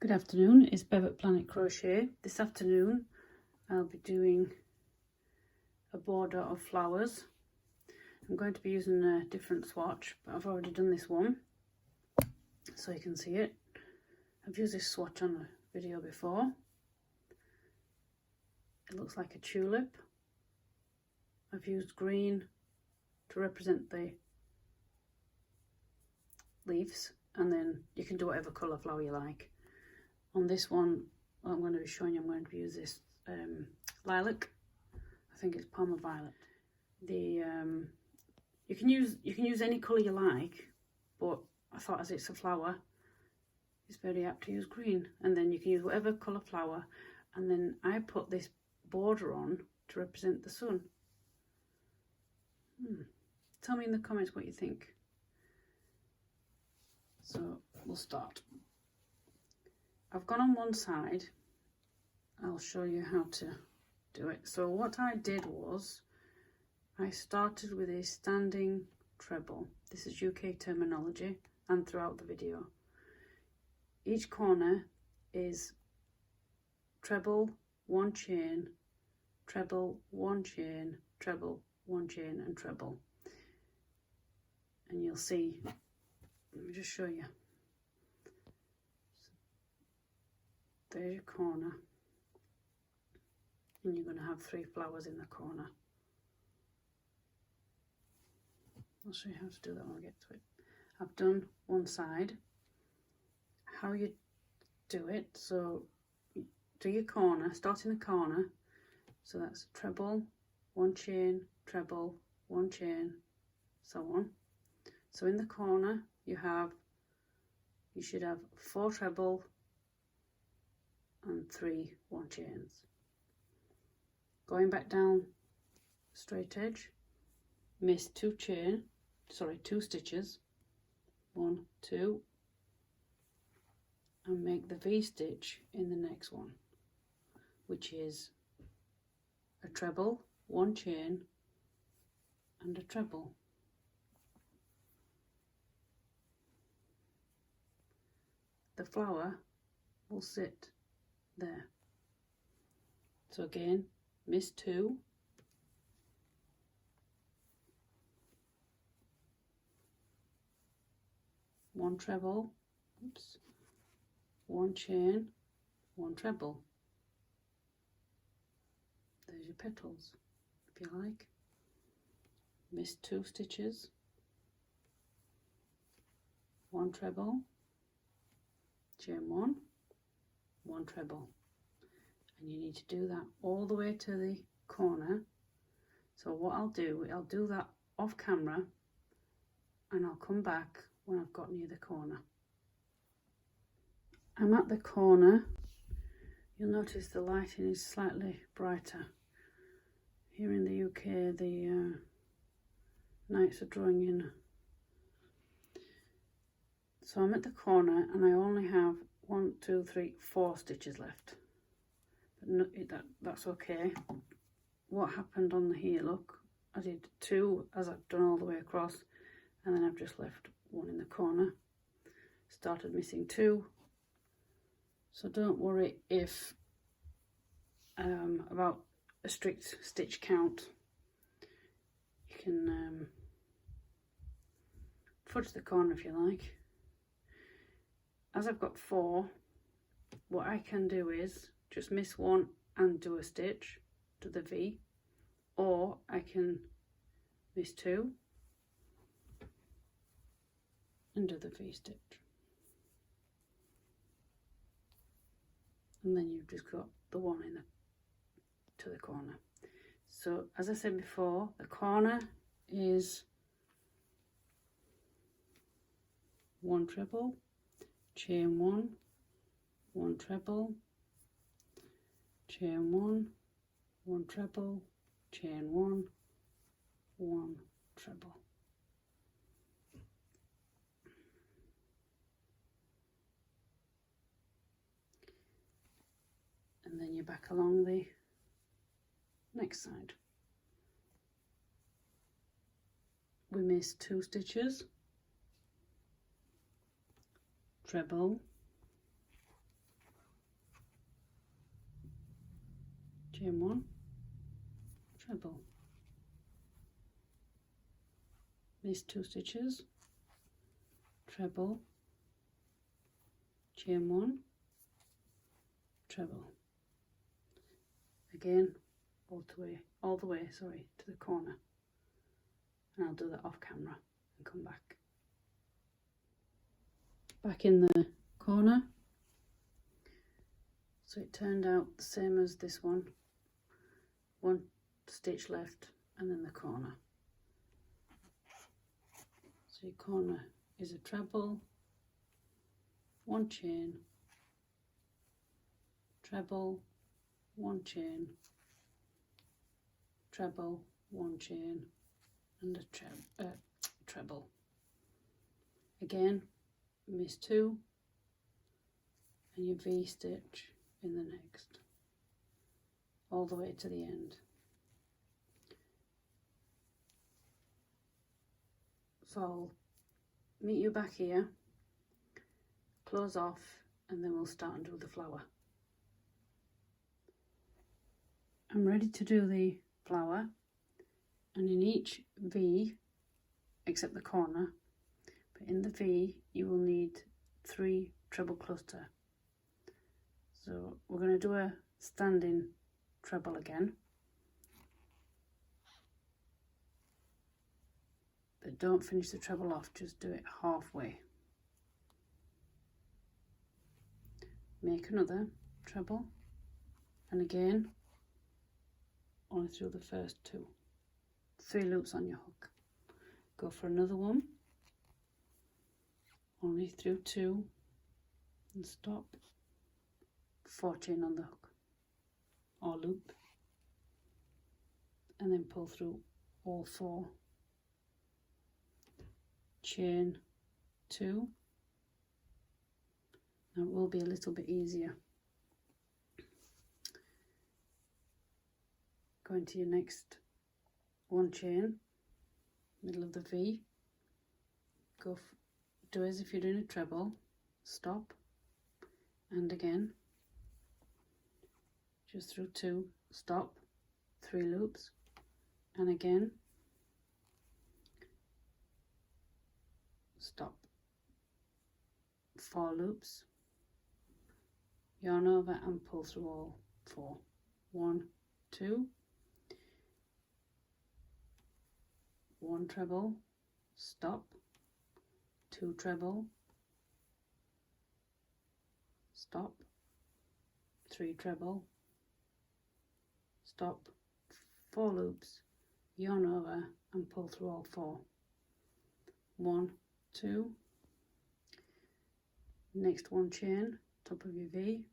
Good afternoon, it's Bev at Planetcrochet. This afternoon I'll be doing a border of flowers. I'm going to be using a different swatch, but I've already done this one so you can see it. I've used this swatch on a video before. It looks like a tulip. I've used green to represent the leaves, and then you can do whatever colour flower you like. On this one, I'm going to be showing you, I'm going to use this lilac. I think it's Palmer Violet. You can use any colour you like, but I thought as it's a flower, it's very apt to use green. And then you can use whatever colour flower. And then I put this border on to represent the sun. Tell me in the comments what you think. So we'll start. I've gone on one side. I'll show you how to do it. So what I did was I started with a standing treble. This is UK terminology, and throughout the video. Each corner is treble, one chain, treble, one chain, treble, one chain, and treble. And you'll see, let me just show you. There's your corner, and you're going to have 3 flowers in the corner. I'll show you how to do that when we get to it. I've done one side. How you do it, so do your corner, start in the corner, so that's treble, one chain, treble, one chain, so on. So in the corner you should have 4 treble and 3 one chains. Going back down straight edge, miss 2 stitches, 1, 2, and make the V stitch in the next one, which is a treble, one chain, and a treble. The flower will sit there. So again, miss 2, one treble, oops, one chain, one treble. There's your petals, if you like. Miss 2 stitches, one treble, chain 1, one treble, and you need to do that all the way to the corner. So what I'll do that off camera, and I'll come back when I've got near the corner. I'm at the corner. You'll notice the lighting is slightly brighter. Here in the UK the nights are drawing in. So I'm at the corner and I only have 1, 2, 3, 4 stitches left. But no, that's okay. What happened on here, look, I did 2 as I've done all the way across, and then I've just left 1 in the corner. Started missing 2. So don't worry if about a strict stitch count. You can fudge the corner if you like. As I've got 4, what I can do is just miss 1 and do a stitch to the V, or I can miss 2 and do the V stitch. And then you've just got the 1 to the corner. So as I said before, the corner is 1 treble, chain 1, 1 treble, chain 1, 1 treble, chain 1, 1 treble. And then you're back along the next side. We missed 2 stitches, treble, chain 1, treble, miss 2 stitches, treble, chain 1, treble, again all the way to the corner, and I'll do that off camera and come back in the corner. So it turned out the same as this one, 1 stitch left and then the corner. So your corner is a treble, 1 chain, treble, 1 chain, treble, 1 chain, and a treble. Again, miss 2 and you V-stitch in the next, all the way to the end. So I'll meet you back here, close off, and then we'll start and do the flower. I'm ready to do the flower, and in each V, except the corner, but in the V you will need 3 treble cluster. So we're going to do a standing treble again, but don't finish the treble off, just do it halfway. Make another treble, and again only through the first 2, 3 loops on your hook. Go for another one, only through 2 and stop, 4 chain on the hook or loop, and then pull through all 4, chain 2. Now it will be a little bit easier. Go into your next 1 chain, middle of the V, do as if you're doing a treble, stop, and again, just through 2, stop, 3 loops, and again, stop, 4 loops, yarn over and pull through all 4, 1, 2, 1 treble, stop, 2 treble, stop, 3 treble, stop, 4 loops, yarn over and pull through all 4, 1, 2, next 1 chain, top of your V,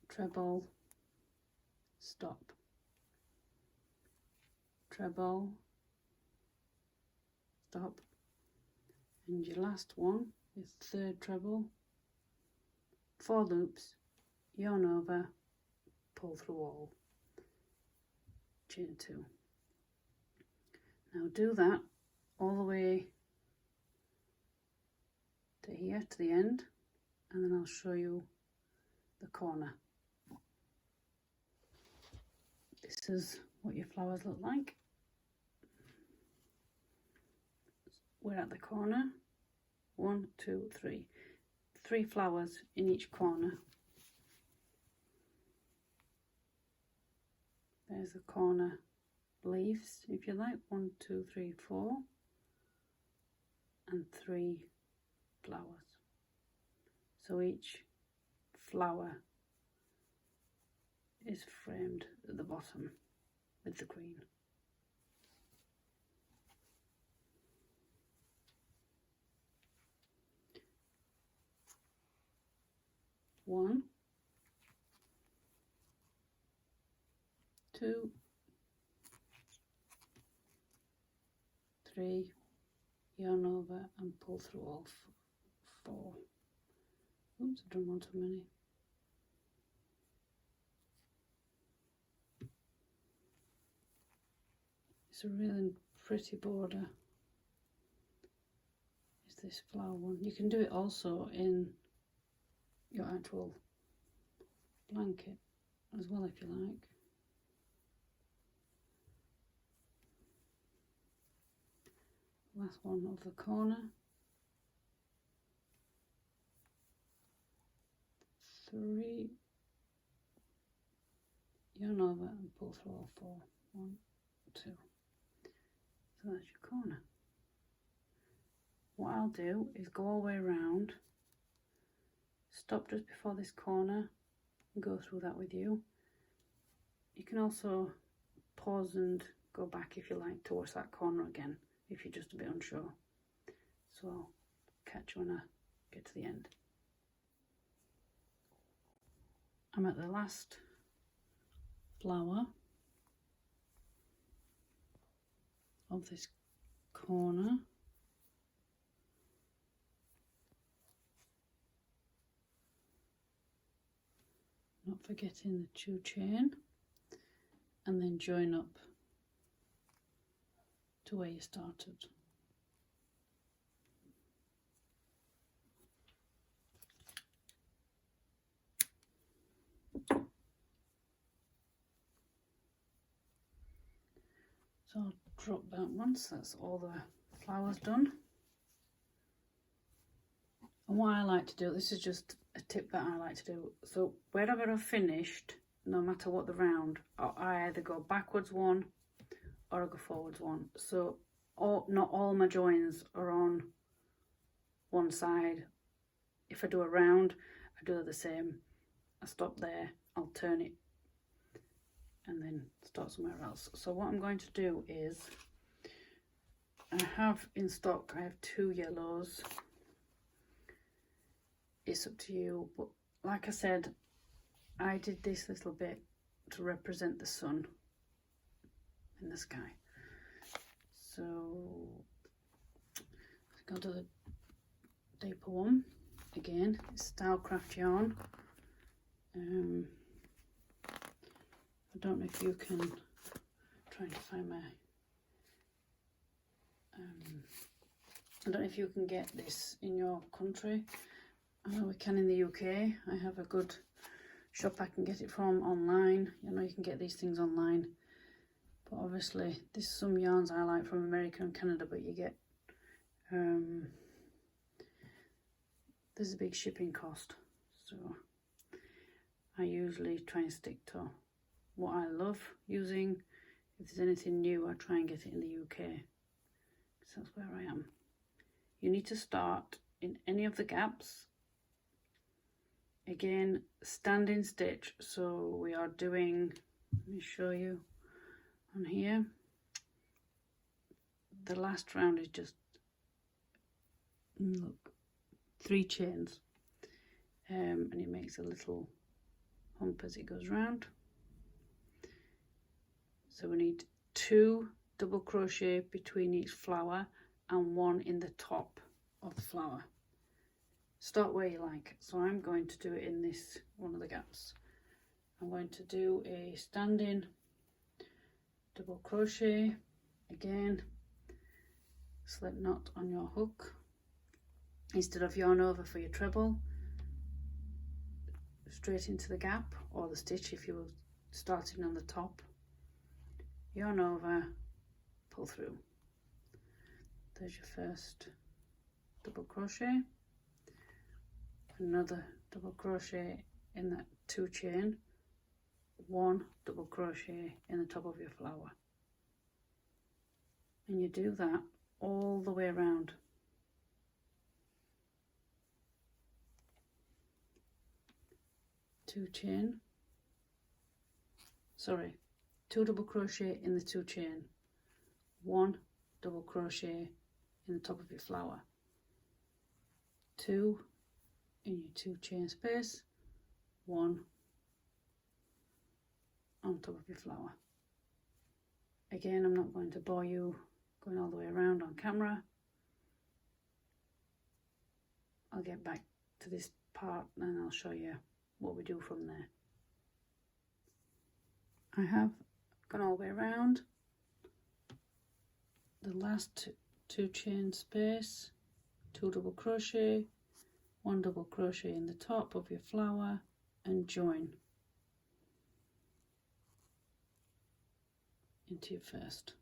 treble, stop, treble, stop, and your last one is 3rd treble, 4 loops, yarn over, pull through all, chain 2. Now do that all the way to here, to the end, and then I'll show you the corner. This is what your flowers look like. We're at the corner, 1, 2, 3. 3 flowers in each corner. There's the corner leaves, if you like, 1, 2, 3, 4, and 3 flowers. So each flower is framed at the bottom with the green. One, 2, 3, yarn over and pull through all 4. Oops, I don't want too many. It's a really pretty border. Is this flower one? You can do it also in your actual blanket, as well if you like. Last one of the corner. 3, yarn over and pull through all 4. 1, 2. So that's your corner. What I'll do is go all the way around, stop just before this corner and go through that with you. You can also pause and go back if you like towards that corner again if you're just a bit unsure. So I'll catch you when I get to the end. I'm at the last flower of this corner. Not forgetting the 2 chain, and then join up to where you started. So I'll drop that once, that's all the flowers done. And what I like to do, this is just a tip that I like to do, so wherever I've finished, no matter what the round, I either go backwards 1 or I go forwards 1. So not all my joins are on one side. If I do a round, I do the same. I stop there, I'll turn it and then start somewhere else. So what I'm going to do is, I have in stock, I have 2 yellows. It's up to you, but like I said, I did this little bit to represent the sun in the sky. So let's go to the deeper one again. It's Stylecraft yarn. I don't know if you can, trying to find my I don't know if you can get this in your country. I know we can in the UK. I have a good shop I can get it from online. You know, you can get these things online, but obviously there's some yarns I like from America and Canada, but you get there's a big shipping cost. So I usually try and stick to what I love using. If there's anything new, I try and get it in the UK, because that's where I am. You need to start in any of the gaps. Again, standing stitch. So we are doing, let me show you on here. The last round is just, look, 3 chains, and it makes a little hump as it goes round. So we need 2 double crochet between each flower and 1 in the top of the flower. Start where you like. So I'm going to do it in this one of the gaps. I'm going to do a standing double crochet, again slip knot on your hook instead of yarn over for your treble, straight into the gap or the stitch if you were starting on the top, yarn over, pull through. There's your first double crochet, another double crochet in that 2 chain, 1 double crochet in the top of your flower, and you do that all the way around. Two double crochet in the 2 chain, 1 double crochet in the top of your flower, 2 in your 2 chain space, 1 on top of your flower. Again, I'm not going to bore you going all the way around on camera. I'll get back to this part and I'll show you what we do from there. I have gone all the way around the last 2 chain space, 2 double crochet, 1 double crochet in the top of your flower and join. into your first.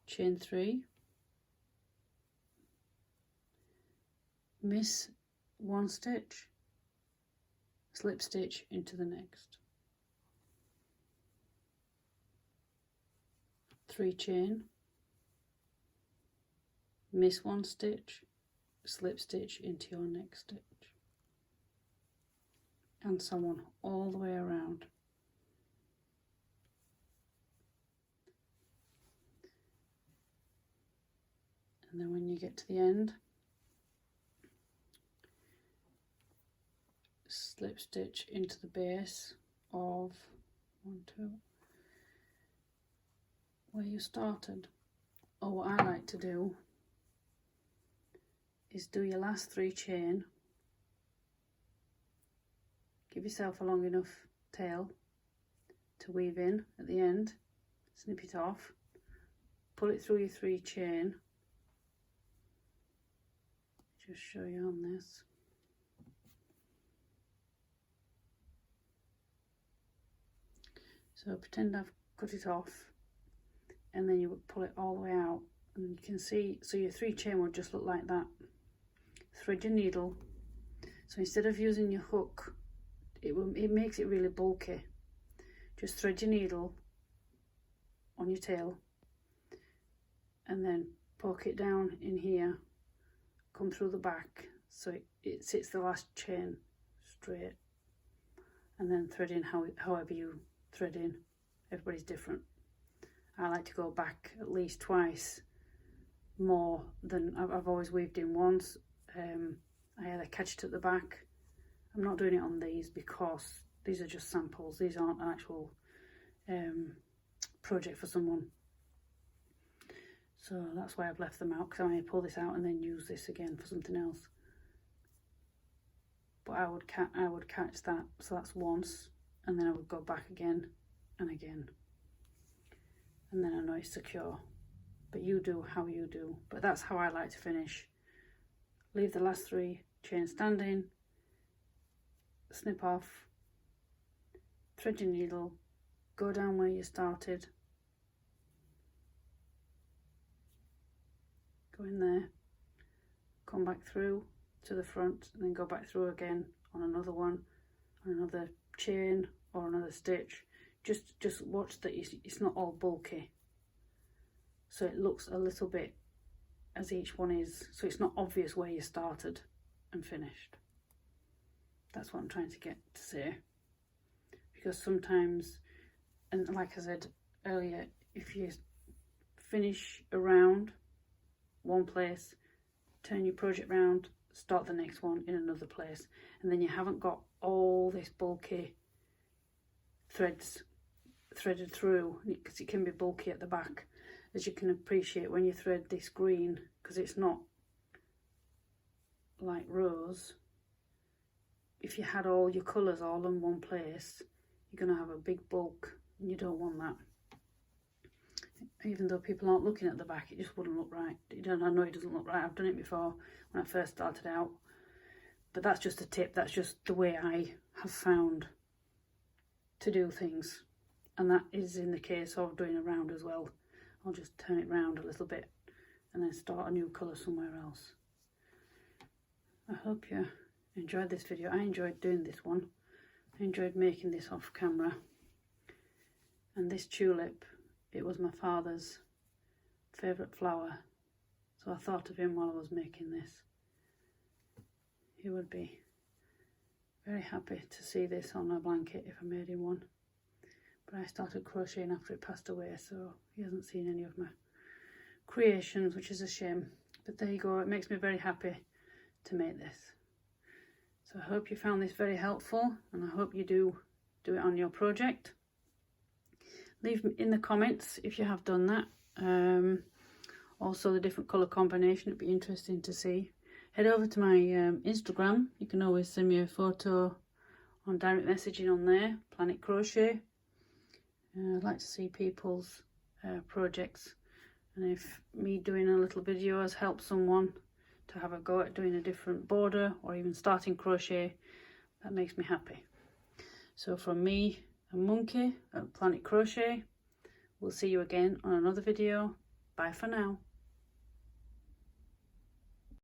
Chain 3, miss 1 stitch, slip stitch into the next. 3 chain, miss 1 stitch, slip stitch into your next stitch, and so on all the way around. And then when you get to the end, slip stitch into the base of 1, 2, where you started. Or what I like to do is do your last 3 chain, give yourself a long enough tail to weave in at the end, snip it off, pull it through your 3 chain. Just show you on this. So pretend I've cut it off, and then you would pull it all the way out, and you can see, so your 3 chain would just look like that. Thread your needle. So instead of using your hook, it makes it really bulky. Just thread your needle on your tail, and then poke it down in here, come through the back so it sits the last chain straight, and then thread in however you thread in. Everybody's different. I like to go back at least twice more than I've always weaved in once. I either catch it at the back. I'm not doing it on these because these are just samples. These aren't an actual project for someone. So that's why I've left them out, because I may pull this out and then use this again for something else. But I would catch that, so that's once, and then I would go back again and again, and then I know it's secure. But you do how you do. But that's how I like to finish. Leave the last 3 chains standing, snip off, thread your needle, go down where you started, go in there, come back through to the front, and then go back through again on another one, on another chain or another stitch. Just watch that it's not all bulky, so it looks a little bit as each one is, so it's not obvious where you started and finished. That's what I'm trying to get to say, because sometimes, and like I said earlier, if you finish around one place, turn your project round, start the next one in another place, and then you haven't got all this bulky threads threaded through, because it can be bulky at the back, as you can appreciate when you thread this green, because it's not like rose. If you had all your colours all in one place, you're going to have a big bulk, and you don't want that. Even though people aren't looking at the back, it just wouldn't look right. I know it doesn't look right. I've done it before when I first started out, but that's just a tip. That's just the way I have found to do things, and that is in the case of doing a round as well. I'll just turn it round a little bit and then start a new colour somewhere else. I hope you enjoyed this video. I enjoyed doing this one. I enjoyed making this off camera. And this tulip, it was my father's favourite flower, so I thought of him while I was making this. He would be very happy to see this on a blanket if I made him one. But I started crocheting after it passed away, so he hasn't seen any of my creations, which is a shame. But there you go, it makes me very happy to make this. So I hope you found this very helpful, and I hope you do it on your project. Leave in the comments if you have done that. Also the different colour combination, it'd be interesting to see. Head over to my Instagram. You can always send me a photo on direct messaging on there, Planetcrochet. I'd like to see people's projects, and if me doing a little video has helped someone to have a go at doing a different border or even starting crochet, that makes me happy. So from me and Monkey at Planet Crochet. We'll see you again on another video. Bye for now.